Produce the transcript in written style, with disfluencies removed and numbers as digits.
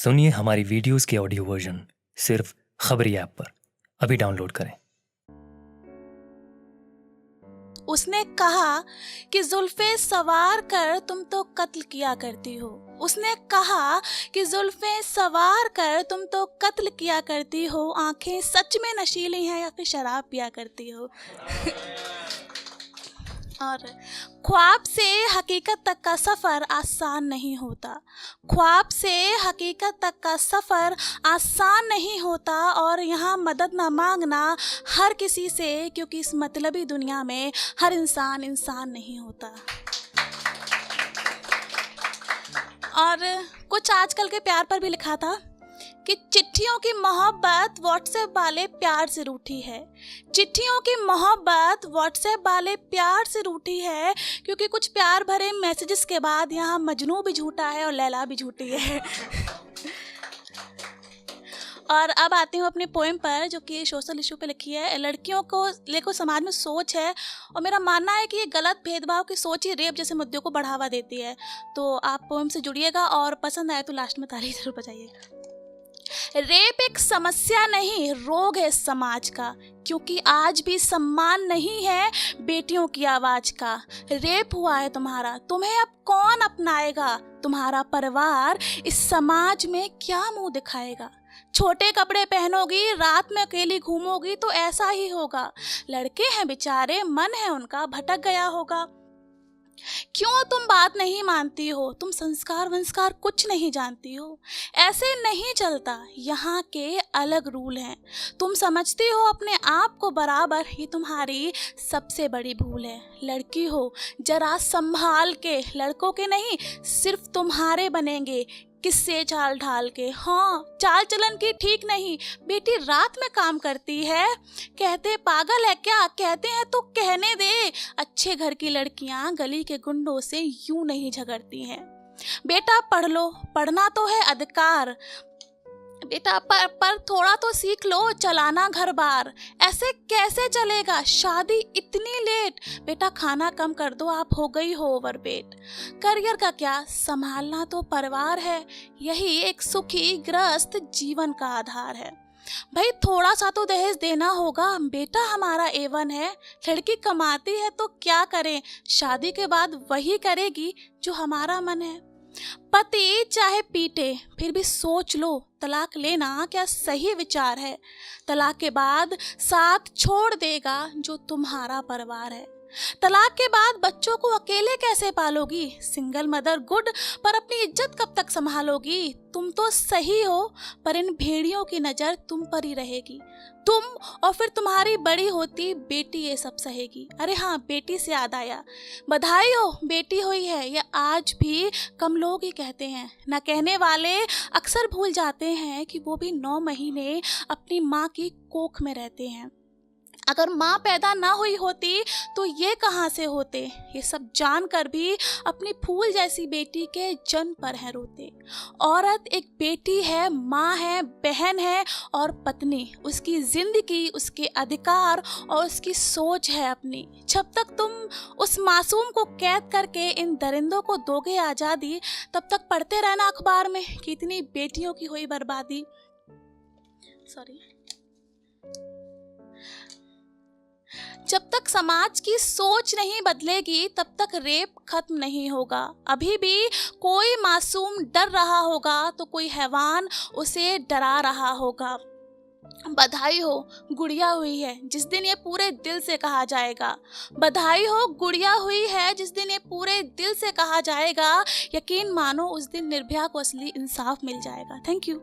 सुनिए हमारी वीडियोस के ऑडियो वर्जन सिर्फ खबरी ऐप पर। अभी डाउनलोड करें। उसने कहा कि जुल्फे सवार कर तुम तो कत्ल किया करती हो। उसने कहा कि जुल्फे सवार कर तुम तो कत्ल किया करती हो। आंखें सच में नशीली हैं या फिर शराब पिया करती हो। और ख्वाब से हकीकत तक का सफ़र आसान नहीं होता। ख्वाब से हकीकत तक का सफ़र आसान नहीं होता। और यहाँ मदद ना मांगना हर किसी से, क्योंकि इस मतलबी दुनिया में हर इंसान इंसान नहीं होता। और कुछ आजकल के प्यार पर भी लिखा था कि चिट्ठियों की मोहब्बत व्हाट्सएप वाले प्यार से रूठी है। चिट्ठियों की मोहब्बत व्हाट्सएप वाले प्यार से रूठी है, क्योंकि कुछ प्यार भरे मैसेजेस के बाद यहाँ मजनू भी झूठा है और लैला भी झूठी है। और अब आती हूँ अपनी पोएम पर, जो कि सोशल इशू पे लिखी है। लड़कियों को लेकर समाज में सोच है, और मेरा मानना है कि ये गलत भेदभाव की सोच ही रेप जैसे मुद्दों को बढ़ावा देती है। तो आप पोएम से जुड़िएगा और पसंद आए तो लास्ट में ताली जरूर बजाइएगा। रेप एक समस्या नहीं, रोग है समाज का, क्योंकि आज भी सम्मान नहीं है बेटियों की आवाज का। रेप हुआ है तुम्हारा, तुम्हें अब कौन अपनाएगा? तुम्हारा परिवार इस समाज में क्या मुंह दिखाएगा? छोटे कपड़े पहनोगी, रात में अकेली घूमोगी तो ऐसा ही होगा। लड़के हैं बेचारे, मन है उनका भटक गया होगा। क्यों तुम बात नहीं मानती हो? तुम संस्कार वंस्कार कुछ नहीं जानती हो। ऐसे नहीं चलता, यहाँ के अलग रूल हैं। तुम समझती हो अपने आप को बराबर, ही तुम्हारी सबसे बड़ी भूल है। लड़की हो जरा संभाल के, लड़कों के नहीं सिर्फ तुम्हारे बनेंगे किससे चाल ढाल के। हाँ, चाल चलन की ठीक नहीं, बेटी रात में काम करती है। कहते पागल है क्या? कहते हैं तो कहने दे। अच्छे घर की लड़कियां गली के गुंडों से यूं नहीं झगड़ती हैं। बेटा पढ़ लो, पढ़ना तो है अधिकार। बेटा पर थोड़ा तो सीख लो चलाना घर बार। ऐसे कैसे चलेगा? शादी इतनी लेट। बेटा खाना कम कर दो, आप हो गई हो ओवरवेट। करियर का क्या, संभालना तो परिवार है। यही एक सुखी गृहस्थ जीवन का आधार है। भाई थोड़ा सा तो दहेज देना होगा, बेटा हमारा A1 है। लड़की कमाती है तो क्या करें, शादी के बाद वही करेगी जो हमारा मन है। पति चाहे पीटे फिर भी सोच लो, तलाक लेना क्या सही विचार है? तलाक के बाद साथ छोड़ देगा जो तुम्हारा परिवार है। तलाक के बाद बच्चों को अकेले कैसे पालोगी? सिंगल मदर गुड, पर अपनी इज्जत कब तक संभालोगी? तुम तो सही हो, पर इन भेड़ियों की नज़र तुम पर ही रहेगी। तुम और फिर तुम्हारी बड़ी होती बेटी ये सब सहेगी। अरे हाँ, बेटी से याद आया, बधाई हो बेटी हुई है, ये आज भी कम लोग ही कहते हैं। ना कहने वाले अक्सर भूल जाते हैं कि वो भी 9 महीने अपनी माँ की कोख में रहते हैं। अगर माँ पैदा ना हुई होती तो ये कहाँ से होते? ये सब जानकर भी अपनी फूल जैसी बेटी के जन्म पर है रोते। औरत एक बेटी है, माँ है, बहन है और पत्नी। उसकी जिंदगी, उसके अधिकार और उसकी सोच है अपनी। जब तक तुम उस मासूम को कैद करके इन दरिंदों को दोगे आज़ादी, तब तक पढ़ते रहना अखबार में कि इतनी बेटियों की हुई बर्बादी। जब तक समाज की सोच नहीं बदलेगी तब तक रेप खत्म नहीं होगा। अभी भी कोई मासूम डर रहा होगा तो कोई हैवान उसे डरा रहा होगा। बधाई हो गुड़िया हुई है जिस दिन ये पूरे दिल से कहा जाएगा। बधाई हो गुड़िया हुई है जिस दिन ये पूरे दिल से कहा जाएगा। यकीन मानो उस दिन निर्भया को असली इंसाफ मिल जाएगा। Thank you.